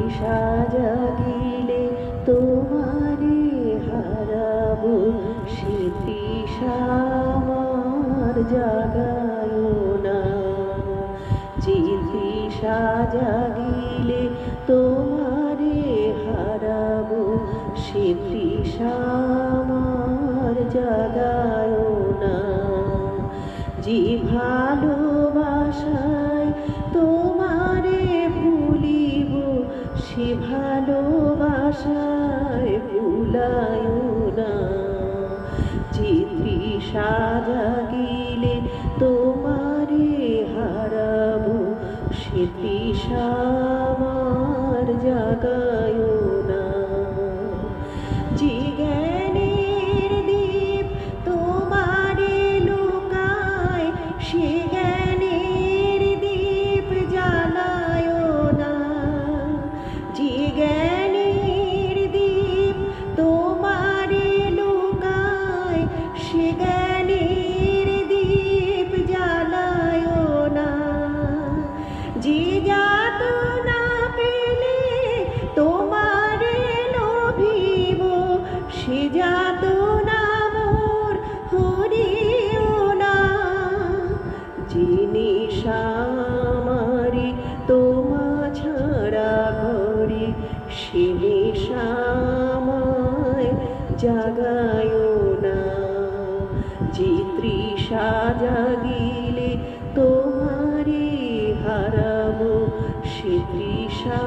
তৃষা জাগিলে তোমারে হারাবো, সে তৃষা আমার জাগায় না। যে তৃষা জাগিলে তোমারে হারাবো, সে তৃষা আমার জাগায় না। যে ভালোবাসায় তোমারে ভুলিব, সে ভালোবাসায় ভুলায় না। যে তৃষা জাগিলে তোমারে হারাবো, সে তৃষা আমার জাগায় না। যে জ্ঞানের দীপ তোমারে লুকায়, সে জ্ঞানের দীপ জ্বালায় না। যে জ্ঞানের দীপ তোমারে লুকায়, সে জ্ঞানের দীপ জ্বালায় না। যে যাতনা পেলে তোমারে লোভিব, সে যাতনা মোর হরিও না। যে নেশা আমারে তোমা ছাড়া করে, সে নেশা আমায় জাগায় না। যে তৃষা জাগিলে তোমারে হারাবো, সে তৃষা